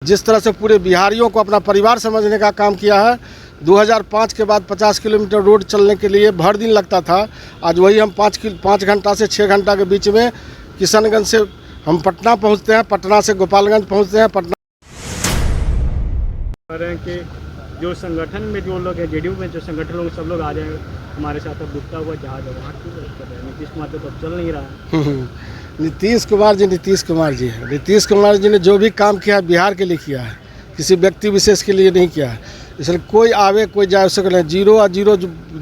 जिस तरह से पूरे बिहारियों को अपना परिवार समझने का काम किया है। 2005 के बाद 50 किलोमीटर रोड चलने के लिए भर दिन लगता था। आज वही हम 5 घंटा से 6 घंटा के बीच में किशनगंज से हम पटना पहुंचते हैं, पटना से गोपालगंज पहुंचते हैं। पटना कि जो संगठन में जो लोग हैं, जेडीयू में जो संगठन लोग सब लोग आ जाएंगे हमारे साथ। अब डूबता हुआ जहाज है, वहाँ क्यों कर रहे हैं? नीतीश कुमार तो अब चल नहीं रहा है। नीतीश कुमार जी है। नीतीश कुमार जी ने जो भी काम किया है बिहार के लिए किया है, किसी व्यक्ति विशेष के लिए नहीं किया है। इसलिए कोई आवे कोई जाए उससे नहीं, 0 और 0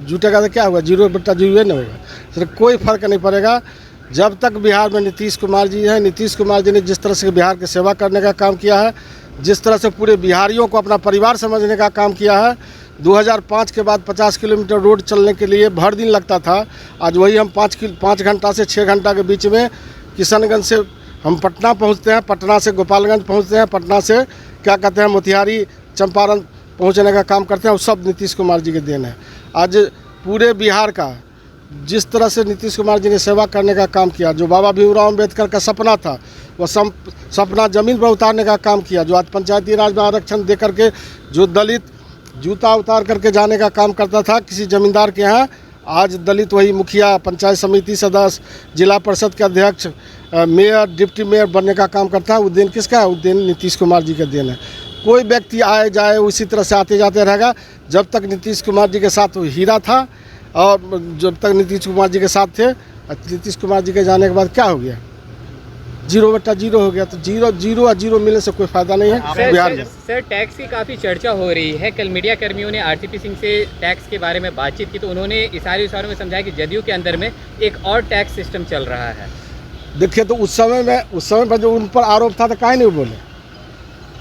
जुटेगा तो क्या होगा, 0/0 नहीं होगा। इसलिए कोई फर्क नहीं पड़ेगा जब तक बिहार में नीतीश कुमार जी हैं। नीतीश कुमार जी ने जिस तरह से बिहार की सेवा करने का काम किया है, जिस तरह से पूरे बिहारियों को अपना परिवार समझने का काम किया है। 2005 के बाद 50 किलोमीटर रोड चलने के लिए भर दिन लगता था। आज वही हम 5 घंटा से 6 घंटा के बीच में किशनगंज से हम पटना पहुंचते हैं, पटना से गोपालगंज पहुंचते हैं, पटना से क्या कहते हैं मोतिहारी चंपारण पहुंचने का काम करते हैं। वो सब नीतीश कुमार जी के देन है। आज पूरे बिहार का जिस तरह से नीतीश कुमार जी ने सेवा करने का काम किया, जो बाबा भीमराव अम्बेडकर का सपना था, वो सपना ज़मीन पर उतारने का काम किया। जो आज पंचायती राज में आरक्षण दे करके जो दलित जूता उतार करके जाने का काम करता था किसी ज़मींदार के यहाँ, आज दलित वही मुखिया, पंचायत समिति सदस्य, जिला परिषद के अध्यक्ष, मेयर, डिप्टी मेयर बनने का काम करता है। वो दिन किसका है? वो दिन नीतीश कुमार जी का दिन है। कोई व्यक्ति आए जाए उसी तरह से आते जाते रहेगा। जब तक नीतीश कुमार जी के साथ वो हीरा था और जब तक नीतीश कुमार जी के साथ थे, नीतीश कुमार जी के जाने के बाद क्या हो गया, 0/0 हो गया। तो 0 और 0 मिलने से कोई फायदा नहीं है बिहार में। सर, टैक्स की काफ़ी चर्चा हो रही है। कल मीडिया कर्मियों ने आरसीपी सिंह से टैक्स के बारे में बातचीत की तो उन्होंने इशारों में समझाया कि जदयू के अंदर में एक और टैक्स सिस्टम चल रहा है। देखिए, तो उस समय पर जो उन पर आरोप था तो काहे नहीं बोले।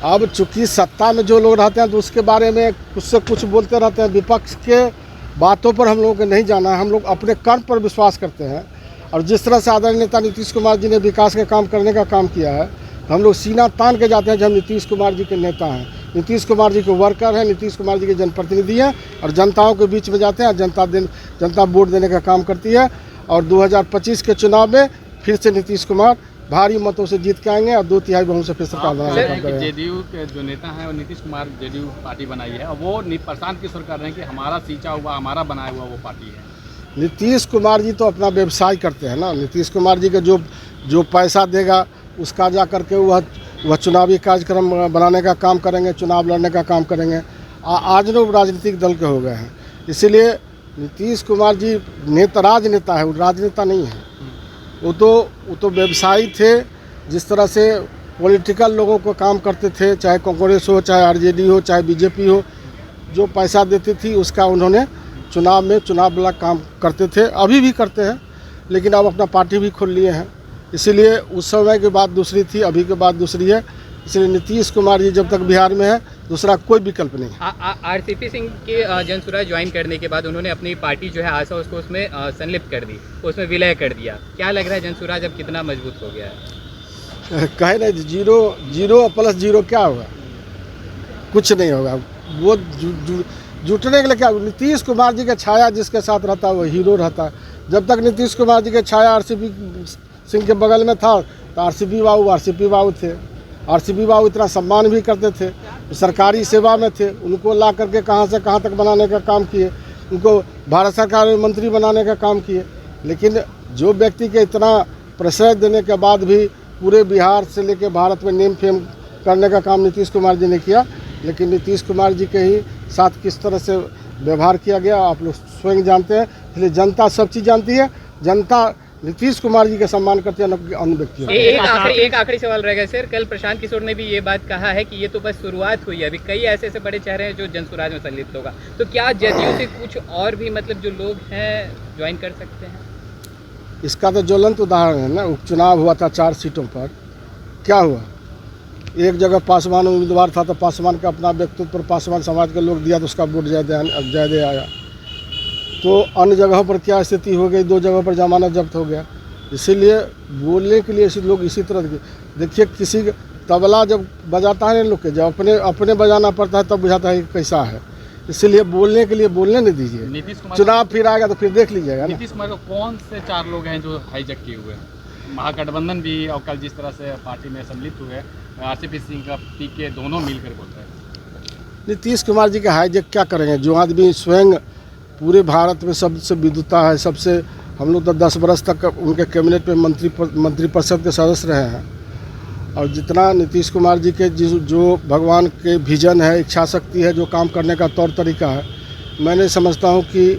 अब चूंकि सत्ता में जो लोग रहते हैं तो उसके बारे में कुछ से कुछ बोलते रहते हैं। विपक्ष के बातों पर हम लोगों को नहीं जाना है। हम लोग अपने कर्म पर विश्वास करते हैं। और जिस तरह से आदरणीय नेता नीतीश कुमार जी ने विकास के काम करने का काम किया है, हम लोग सीना तान के जाते हैं कि हम नीतीश कुमार जी के नेता हैं, नीतीश कुमार जी के वर्कर हैं, नीतीश कुमार जी के जनप्रतिनिधि हैं और जनताओं के बीच में जाते हैं। जनता वोट देने का काम करती है। और 2025 के चुनाव में फिर से नीतीश कुमार भारी मतों से जीत के आएंगे और 2/3 बहुमत से फिर सरकार बनाने का काम करेंगे। जेडीयू के जो नेता हैं और नीतीश कुमार जेडीयू पार्टी बनाई है, और वो प्रशांत किशोर कर रहे हैं कि हमारा सींचा हुआ, हमारा बनाया हुआ वो पार्टी है। नीतीश कुमार जी तो अपना व्यवसाय करते हैं ना। नीतीश कुमार जी का जो पैसा देगा उसका जा करके वह चुनावी कार्यक्रम बनाने का काम करेंगे, चुनाव लड़ने का काम करेंगे। आज लोग राजनीतिक दल के हो गए हैं। इसीलिए नीतीश कुमार जी राजनेता है, वो राजनेता नहीं है। वो तो व्यवसायी थे। जिस तरह से पॉलिटिकल लोगों को काम करते थे, चाहे कांग्रेस हो, चाहे आरजेडी हो, चाहे बीजेपी हो, जो पैसा देती थी उसका उन्होंने चुनाव वाला काम करते थे, अभी भी करते हैं। लेकिन अब अपना पार्टी भी खोल लिए हैं। इसीलिए उस समय की बात दूसरी थी, अभी की बात दूसरी है। इसलिए नीतीश कुमार जी जब तक बिहार में है, दूसरा कोई विकल्प नहीं। आरसीपी सिंह के जनसुराज ज्वाइन करने के बाद उन्होंने अपनी पार्टी जो है आशा उसको उसमें संलिप्त कर दी, उसमें विलय कर दिया। क्या लग रहा है जनसुराज अब कितना मजबूत हो गया है? कहे नहीं, 0+0 क्या होगा? कुछ नहीं होगा। वो जुटने के लिए क्या, नीतीश कुमार जी का छाया जिसके साथ रहता है वो हीरो रहता है। जब तक नीतीश कुमार जी के छाया आरसीपी सिंह के बगल में था तो आरसीपी बाबू थे। आरसीपी बाबू इतना सम्मान भी करते थे, सरकारी सेवा में थे। उनको ला करके कहाँ से कहाँ तक बनाने का काम किए, उनको भारत सरकार में मंत्री बनाने का काम किए। लेकिन जो व्यक्ति के इतना प्रश्रय देने के बाद भी पूरे बिहार से लेकर भारत में नेम फेम करने का काम नीतीश कुमार जी ने किया। लेकिन नीतीश कुमार जी के ही साथ किस तरह से व्यवहार किया गया आप लोग स्वयं जानते हैं। इसलिए जनता सब चीज़ जानती है। जनता नीतीश कुमार जी का सम्मान करते हैं, न अन्य व्यक्तियों। एक आखिरी सवाल रहेगा सर। कल प्रशांत किशोर ने भी ये बात कहा है कि ये तो बस शुरुआत हुई है, अभी कई ऐसे बड़े चेहरे हैं जो जनसुराज में संलिप्त होगा। तो क्या जदयू से कुछ और भी मतलब जो लोग हैं ज्वाइन कर सकते हैं? इसका तो ज्वलंत उदाहरण है ना। उपचुनाव हुआ था 4 सीटों पर, क्या हुआ? एक जगह पासवान उम्मीदवार था तो पासवान का अपना व्यक्तित्व पर पासवान समाज के लोग दिया तो उसका वोट ज़्यादा आया। तो अन्य जगहों पर क्या स्थिति हो गई, 2 जगहों पर जमानत जब्त हो गया। इसीलिए बोलने के लिए लोग इसी तरह देखिए, किसी तबला जब बजाता है ना लोग के, जब अपने बजाना पड़ता है तब बुझाता है कि कैसा है। इसीलिए बोलने के लिए बोलने नहीं दीजिए। नीतीश कुमार चुनाव फिर आएगा तो फिर देख लीजिएगा। नीतीश कुमार को कौन से 4 लोग हैं जो हाईजैक किए हुए हैं? महागठबंधन भी और कल जिस तरह से पार्टी में सम्मिलित हुए आरसीपी सिंह का पीके दोनों मिलकर बोल रहे हैं। नीतीश कुमार जी का हाईजेक क्या करेंगे? जो आदमी स्वयं पूरे भारत में सबसे विद्वता है, सबसे, हम लोग तो 10 बरस तक उनके कैबिनेट में मंत्रिपरिषद के सदस्य रहे हैं, और जितना नीतीश कुमार जी के जो भगवान के विजन है, इच्छा शक्ति है, जो काम करने का तौर तरीका है, मैंने समझता हूँ कि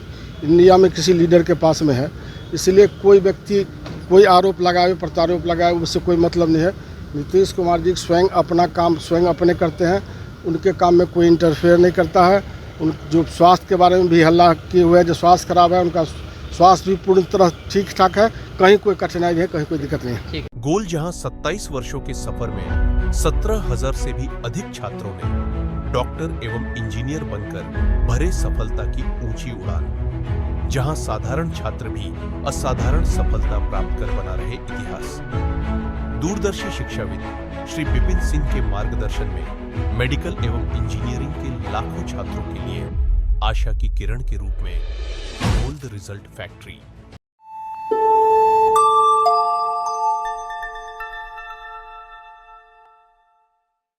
इंडिया में किसी लीडर के पास में है। इसलिए कोई व्यक्ति कोई आरोप लगाए, प्रत्यारोप लगाए, उससे कोई मतलब नहीं है। नीतीश कुमार जी स्वयं अपना काम स्वयं अपने करते हैं, उनके काम में कोई इंटरफेयर नहीं करता है। उन जो स्वास्थ्य के बारे में भी हल्ला किए हुए हैं, जो स्वास्थ्य खराब है, उनका स्वास्थ्य भी पूर्ण तरह ठीक ठाक है, कहीं कोई कठिनाई नहीं है, कहीं कोई दिक्कत नहीं है। गोल जहां 27 वर्षों के सफर में 17,000 से भी अधिक छात्रों ने डॉक्टर एवं इंजीनियर बनकर भरे सफलता की ऊंची उड़ान, जहां साधारण छात्र भी असाधारण सफलता प्राप्त कर बना रहे इतिहास। दूरदर्शी शिक्षाविद श्री विपिन सिंह के मार्गदर्शन में मेडिकल एवं इंजीनियरिंग के लाखों छात्रों के लिए आशा की किरण के रूप में गोल्ड रिजल्ट फैक्ट्री